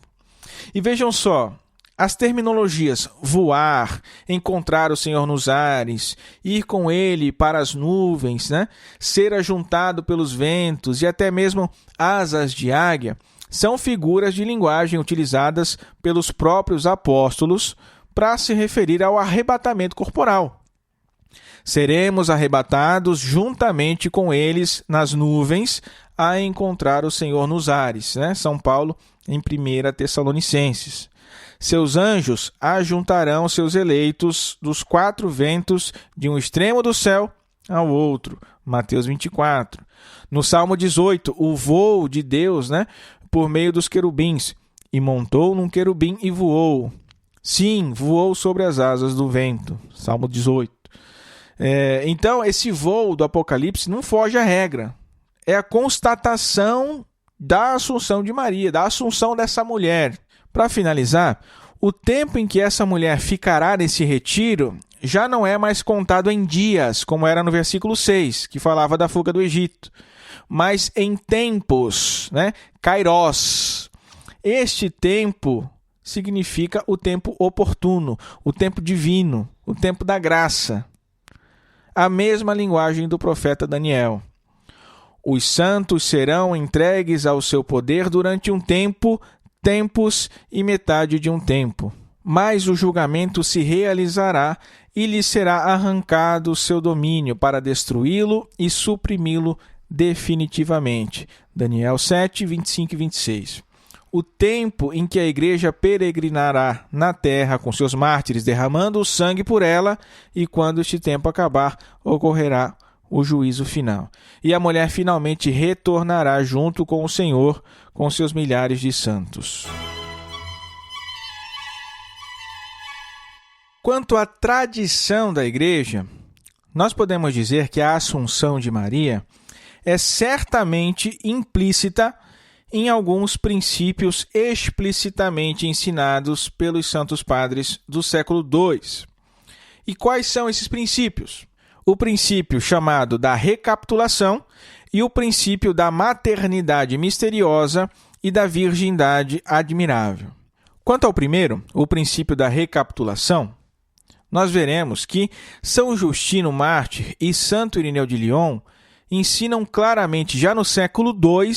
Speaker 1: E vejam só, as terminologias voar, encontrar o Senhor nos ares, ir com ele para as nuvens, ser ajuntado pelos ventos e até mesmo asas de águia, são figuras de linguagem utilizadas pelos próprios apóstolos para se referir ao arrebatamento corporal. Seremos arrebatados juntamente com eles nas nuvens a encontrar o Senhor nos ares. São Paulo, em 1 Tessalonicenses. Seus anjos ajuntarão seus eleitos dos 4 ventos de um extremo do céu ao outro. Mateus 24. No Salmo 18, o voo de Deus, por meio dos querubins. E montou num querubim e voou. Sim, voou sobre as asas do vento. Salmo 18. Então, esse voo do Apocalipse não foge à regra. É a constatação da assunção de Maria, da assunção dessa mulher. Para finalizar, o tempo em que essa mulher ficará nesse retiro já não é mais contado em dias, como era no versículo 6, que falava da fuga do Egito, mas em tempos, Kairos. Este tempo significa o tempo oportuno, o tempo divino, o tempo da graça. A mesma linguagem do profeta Daniel. Os santos serão entregues ao seu poder durante um tempo, tempos e metade de um tempo. Mas o julgamento se realizará e lhe será arrancado o seu domínio para destruí-lo e suprimi-lo definitivamente. Daniel 7, 25 e 26. O tempo em que a igreja peregrinará na terra com seus mártires, derramando o sangue por ela, e quando este tempo acabar, ocorrerá o juízo final. E a mulher finalmente retornará junto com o Senhor, com seus milhares de santos. Quanto à tradição da igreja, nós podemos dizer que a Assunção de Maria é certamente implícita em alguns princípios explicitamente ensinados pelos santos padres do século II. E quais são esses princípios? O princípio chamado da recapitulação e o princípio da maternidade misteriosa e da virgindade admirável. Quanto ao primeiro, o princípio da recapitulação, nós veremos que São Justino Mártir e Santo Irineu de Lyon ensinam claramente, já no século II,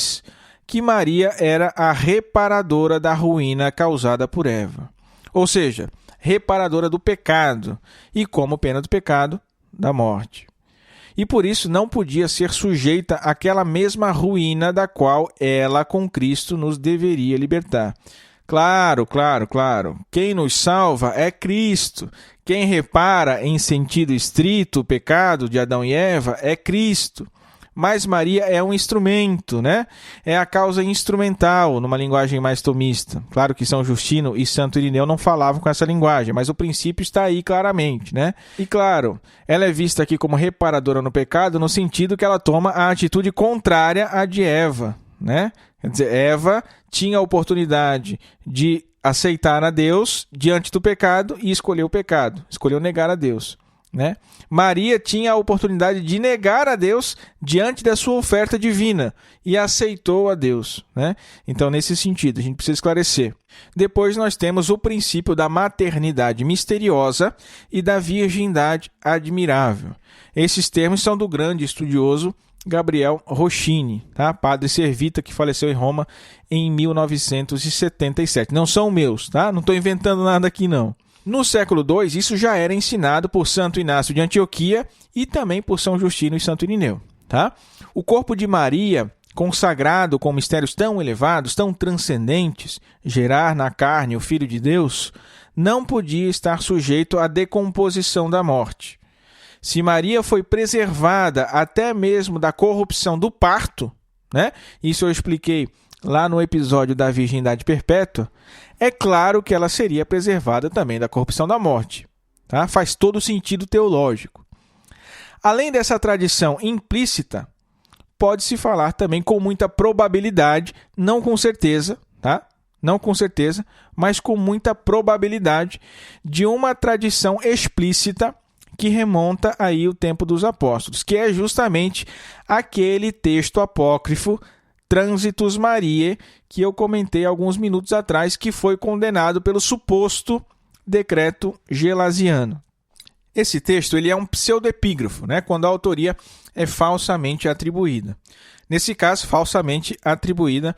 Speaker 1: que Maria era a reparadora da ruína causada por Eva. Ou seja, reparadora do pecado e, como pena do pecado, da morte. E por isso não podia ser sujeita àquela mesma ruína da qual ela, com Cristo, nos deveria libertar. Claro. Quem nos salva é Cristo. Quem repara em sentido estrito o pecado de Adão e Eva é Cristo. Mas Maria é um instrumento, né? É a causa instrumental, numa linguagem mais tomista. Claro que São Justino e Santo Irineu não falavam com essa linguagem, mas o princípio está aí claramente, né? E claro, ela é vista aqui como reparadora no pecado, no sentido que ela toma a atitude contrária à de Eva, né? Quer dizer, Eva tinha a oportunidade de aceitar a Deus diante do pecado e escolheu o pecado, escolheu negar a Deus. Né? Maria tinha a oportunidade de negar a Deus diante da sua oferta divina e aceitou a Deus. Né? Então, nesse sentido, a gente precisa esclarecer. Depois nós temos o princípio da maternidade misteriosa e da virgindade admirável. Esses termos são do grande estudioso Gabriel Rochini, tá? Padre servita que faleceu em Roma em 1977. Não são meus, tá? Não estou inventando nada aqui, não. No século II, isso já era ensinado por Santo Inácio de Antioquia e também por São Justino e Santo Irineu. Tá? O corpo de Maria, consagrado com mistérios tão elevados, tão transcendentes, gerar na carne o Filho de Deus, não podia estar sujeito à decomposição da morte. Se Maria foi preservada até mesmo da corrupção do parto, né? Isso eu expliquei lá no episódio da virgindade perpétua, é claro que ela seria preservada também da corrupção da morte. Tá? Faz todo sentido teológico. Além dessa tradição implícita, pode-se falar também com muita probabilidade, não com certeza, tá? Não com certeza, mas com muita probabilidade de uma tradição explícita que remonta aí o tempo dos apóstolos, que é justamente aquele texto apócrifo Transitus Mariae, que eu comentei alguns minutos atrás, que foi condenado pelo suposto decreto gelasiano. Esse texto ele é um pseudoepígrafo, né, quando a autoria é falsamente atribuída. Nesse caso, falsamente atribuída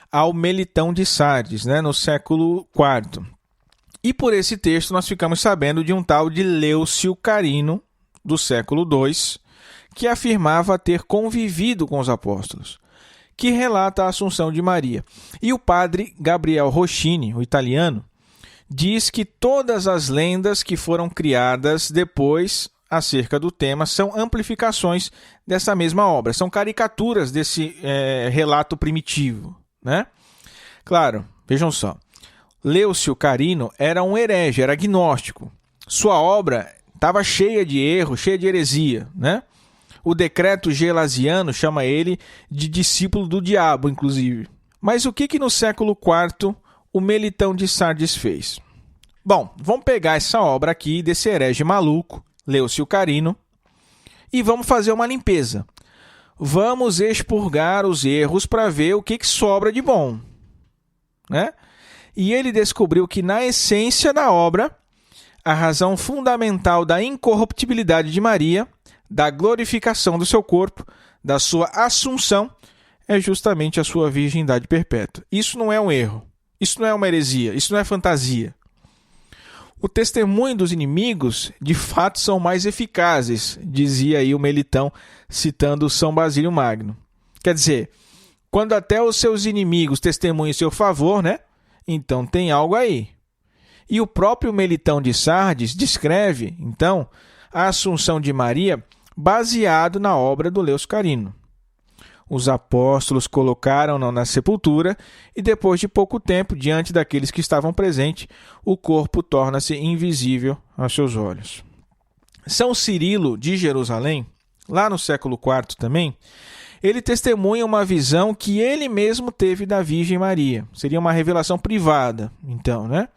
Speaker 1: ao Melitão de Sardes, né, no século IV. E por esse texto nós ficamos sabendo de um tal de Leucio Carino, do século II, que afirmava ter convivido com os apóstolos, que relata a Assunção de Maria. E o padre Gabriel Rochini, o italiano, diz que todas as lendas que foram criadas depois acerca do tema são amplificações dessa mesma obra, são caricaturas desse relato primitivo. Né? Claro, vejam só, Leucio Carino era um herege, era agnóstico. Sua obra estava cheia de erro, cheia de heresia, né? O decreto gelasiano chama ele de discípulo do diabo, inclusive. Mas o que no século IV o Melitão de Sardes fez? Bom, vamos pegar essa obra aqui desse herege maluco, Leucio Carino, e vamos fazer uma limpeza. Vamos expurgar os erros para ver o que sobra de bom. Né? E ele descobriu que, na essência da obra, a razão fundamental da incorruptibilidade de Maria, da glorificação do seu corpo, da sua assunção, é justamente a sua virgindade perpétua. Isso não é um erro, isso não é uma heresia, isso não é fantasia. O testemunho dos inimigos, de fato, são mais eficazes, dizia aí o Melitão, citando São Basílio Magno. Quer dizer, quando até os seus inimigos testemunham em seu favor, né? Então tem algo aí. E o próprio Melitão de Sardes descreve, então, a Assunção de Maria baseado na obra do Leucio Carino. Os apóstolos colocaram-no na sepultura e, depois de pouco tempo, diante daqueles que estavam presentes, o corpo torna-se invisível aos seus olhos. São Cirilo de Jerusalém, lá no século IV também, ele testemunha uma visão que ele mesmo teve da Virgem Maria. Seria uma revelação privada, então, né?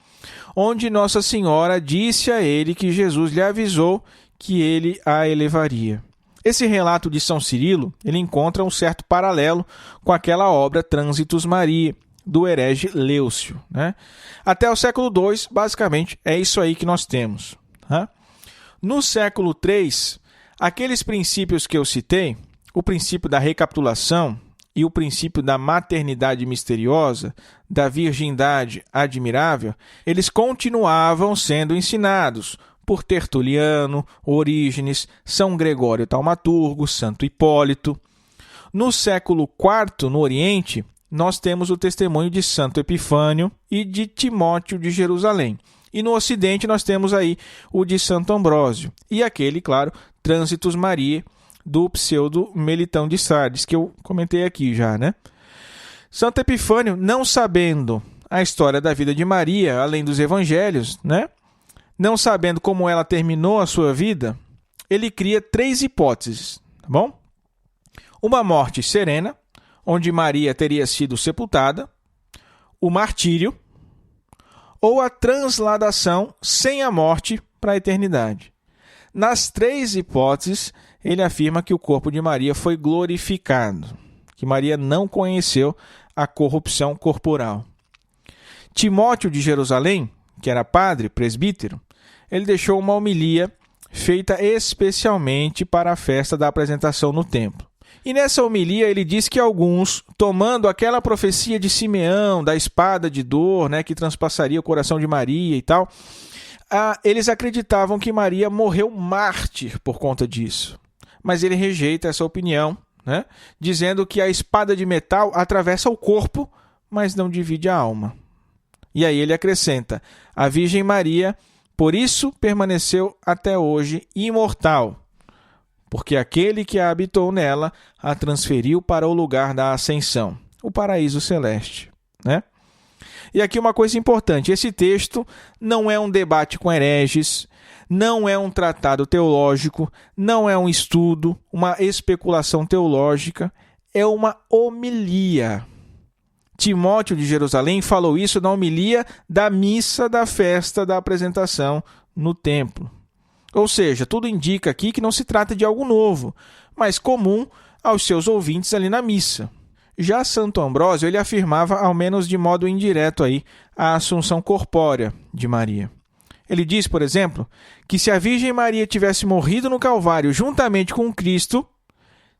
Speaker 1: Onde Nossa Senhora disse a ele que Jesus lhe avisou que ele a elevaria. Esse relato de São Cirilo, ele encontra um certo paralelo com aquela obra Transitus Mariae, do herege Leucio. Né? Até o século II, basicamente, é isso aí que nós temos. Tá? No século III, aqueles princípios que eu citei, o princípio da recapitulação e o princípio da maternidade misteriosa, da virgindade admirável, eles continuavam sendo ensinados por Tertuliano, Orígenes, São Gregório Taumaturgo, Santo Hipólito. No século IV, no Oriente, nós temos o testemunho de Santo Epifânio e de Timóteo de Jerusalém. E no Ocidente nós temos aí o de Santo Ambrósio e aquele, claro, Trânsitus Mariae do pseudo Melitão de Sardes, que eu comentei aqui já, né? Santo Epifânio, não sabendo a história da vida de Maria, além dos evangelhos, né? Não sabendo como ela terminou a sua vida, ele cria 3 hipóteses, tá bom? Uma morte serena, onde Maria teria sido sepultada, o martírio, ou a transladação sem a morte para a eternidade. Nas 3 hipóteses, ele afirma que o corpo de Maria foi glorificado, que Maria não conheceu a corrupção corporal. Timóteo de Jerusalém, que era padre, presbítero, ele deixou uma homilia feita especialmente para a festa da apresentação no templo. E nessa homilia ele diz que alguns, tomando aquela profecia de Simeão, da espada de dor, né, que transpassaria o coração de Maria e tal, eles acreditavam que Maria morreu mártir por conta disso. Mas ele rejeita essa opinião, né, dizendo que a espada de metal atravessa o corpo, mas não divide a alma. E aí ele acrescenta, a Virgem Maria, por isso permaneceu até hoje imortal, porque aquele que a habitou nela a transferiu para o lugar da ascensão, o paraíso celeste, né? E aqui uma coisa importante, esse texto não é um debate com hereges, não é um tratado teológico, não é um estudo, uma especulação teológica, é uma homilia. Timóteo de Jerusalém falou isso na homilia da missa da festa da apresentação no templo. Ou seja, tudo indica aqui que não se trata de algo novo, mas comum aos seus ouvintes ali na missa. Já Santo Ambrósio, ele afirmava, ao menos de modo indireto, aí, a assunção corpórea de Maria. Ele diz, por exemplo, que se a Virgem Maria tivesse morrido no Calvário juntamente com Cristo,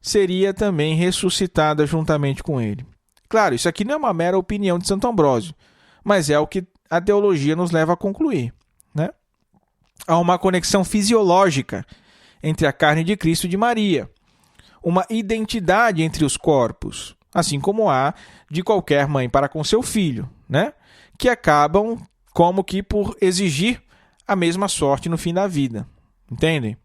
Speaker 1: seria também ressuscitada juntamente com ele. Claro, isso aqui não é uma mera opinião de Santo Ambrósio, mas é o que a teologia nos leva a concluir, né? Há uma conexão fisiológica entre a carne de Cristo e de Maria, uma identidade entre os corpos, assim como há de qualquer mãe para com seu filho, né? Que acabam como que por exigir a mesma sorte no fim da vida, entendem?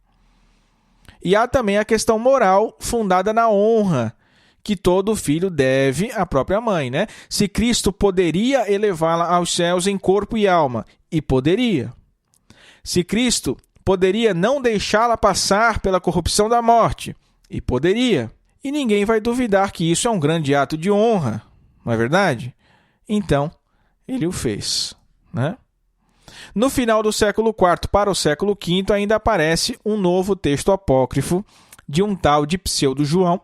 Speaker 1: E há também a questão moral fundada na honra que todo filho deve à própria mãe, né? Se Cristo poderia elevá-la aos céus em corpo e alma, e poderia. Se Cristo poderia não deixá-la passar pela corrupção da morte, e poderia. E ninguém vai duvidar que isso é um grande ato de honra, não é verdade? Então, ele o fez, né? No final do século IV para o século V ainda aparece um novo texto apócrifo de um tal de pseudo João,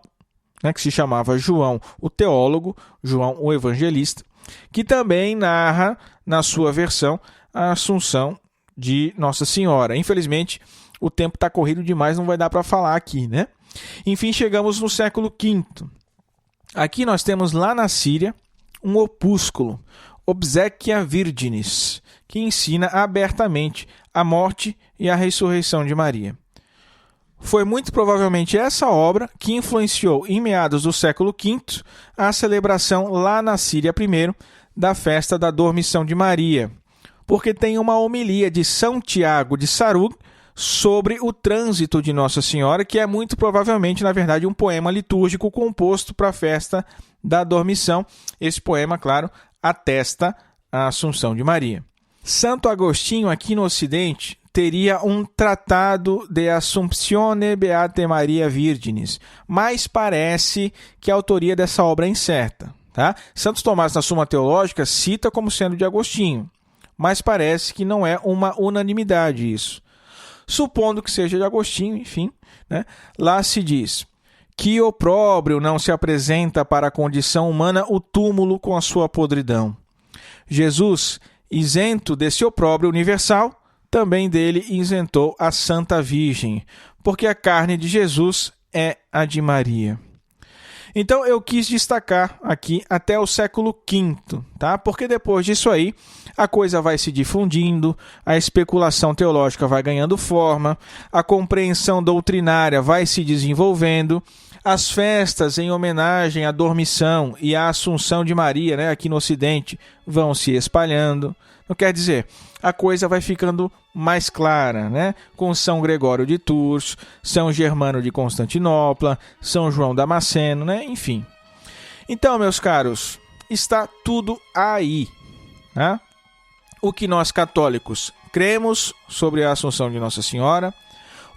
Speaker 1: né, que se chamava João o Teólogo, João o Evangelista, que também narra, na sua versão, a Assunção de Nossa Senhora. Infelizmente, o tempo está corrido demais, não vai dar para falar aqui, né? Enfim, chegamos no século V. Aqui nós temos lá na Síria um opúsculo, Obsequia Virginis, que ensina abertamente a morte e a ressurreição de Maria. Foi muito provavelmente essa obra que influenciou, em meados do século V, a celebração lá na Síria primeiro da festa da Dormição de Maria, porque tem uma homilia de São Tiago de Sarug sobre o trânsito de Nossa Senhora, que é muito provavelmente, na verdade, um poema litúrgico composto para a festa da Dormição. Esse poema, claro, atesta a Assunção de Maria. Santo Agostinho, aqui no Ocidente, teria um tratado de Assumptione Beate Maria Virginis, mas parece que a autoria dessa obra é incerta, tá? Santo Tomás, na Suma Teológica, cita como sendo de Agostinho, mas parece que não é uma unanimidade isso. Supondo que seja de Agostinho, enfim, né? Lá se diz que opróbrio não se apresenta para a condição humana o túmulo com a sua podridão. Jesus, isento desse opróbrio universal, também dele isentou a Santa Virgem, porque a carne de Jesus é a de Maria. Então eu quis destacar aqui até o século V, tá? Porque depois disso aí a coisa vai se difundindo, a especulação teológica vai ganhando forma, a compreensão doutrinária vai se desenvolvendo, as festas em homenagem à Dormição e à Assunção de Maria, né, aqui no Ocidente, vão se espalhando. Não quer dizer, a coisa vai ficando mais clara, né? Com São Gregório de Tours, São Germano de Constantinopla, São João Damasceno, né? Enfim. Então, meus caros, está tudo aí, né? O que nós católicos cremos sobre a Assunção de Nossa Senhora,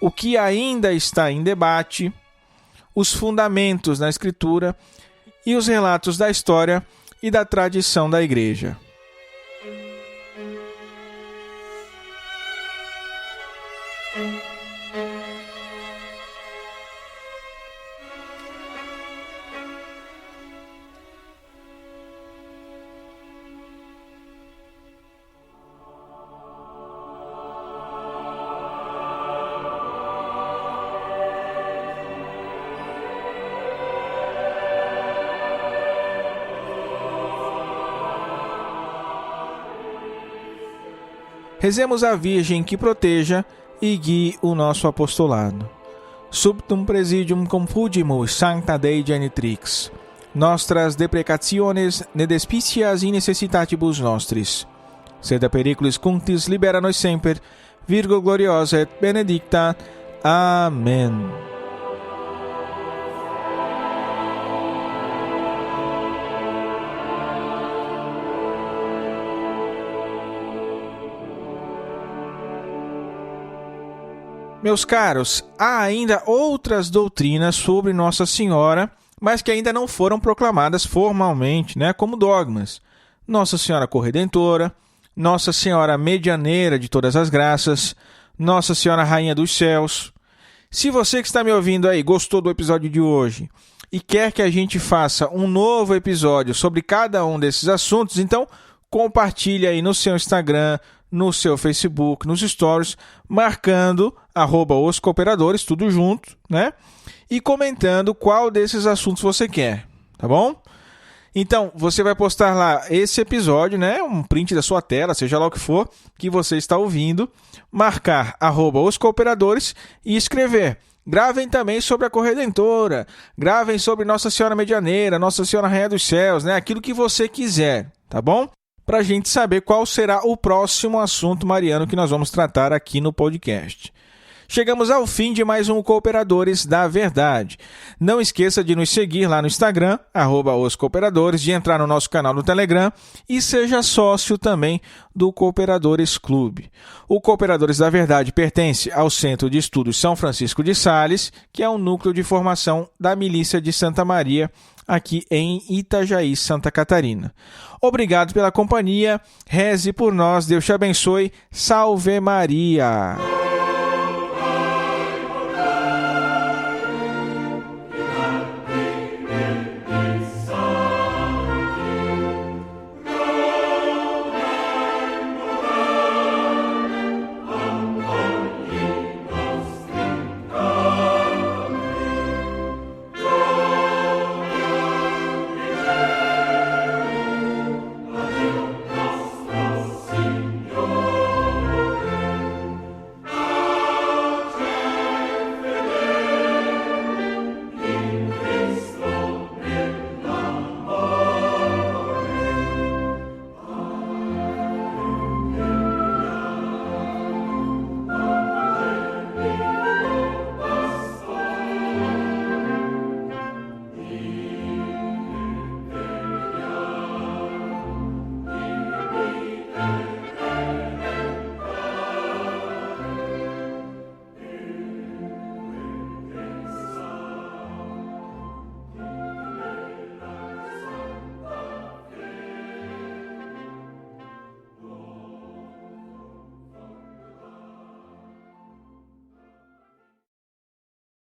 Speaker 1: o que ainda está em debate, os fundamentos da Escritura e os relatos da história e da tradição da Igreja. Rezemos a Virgem que proteja e guie o nosso apostolado. Subtum presidium confugimus sancta Dei genitrix. Nostras deprecationes ne despicias in necessitatibus nostris. Sed periculis cunctis libera nos semper. Virgo gloriosa et benedicta. Amém. Meus caros, há ainda outras doutrinas sobre Nossa Senhora, mas que ainda não foram proclamadas formalmente, né, como dogmas. Nossa Senhora Corredentora, Nossa Senhora Medianeira de todas as graças, Nossa Senhora Rainha dos Céus. Se você que está me ouvindo aí gostou do episódio de hoje e quer que a gente faça um novo episódio sobre cada um desses assuntos, então compartilhe aí no seu Instagram, no seu Facebook, nos stories, marcando @oscooperadores, tudo junto, né? E comentando qual desses assuntos você quer, tá bom? Então, você vai postar lá esse episódio, né? Um print da sua tela, seja lá o que for, que você está ouvindo, marcar @oscooperadores e escrever. Gravem também sobre a Corredentora, gravem sobre Nossa Senhora Medianeira, Nossa Senhora Rainha dos Céus, né? Aquilo que você quiser, tá bom? Para a gente saber qual será o próximo assunto mariano que nós vamos tratar aqui no podcast. Chegamos ao fim de mais um Cooperadores da Verdade. Não esqueça de nos seguir lá no Instagram, @oscooperadores, de entrar no nosso canal no Telegram e seja sócio também do Cooperadores Clube. O Cooperadores da Verdade pertence ao Centro de Estudos São Francisco de Sales, que é um núcleo de formação da Milícia de Santa Maria, aqui em Itajaí, Santa Catarina. Obrigado pela companhia, reze por nós, Deus te abençoe, salve Maria!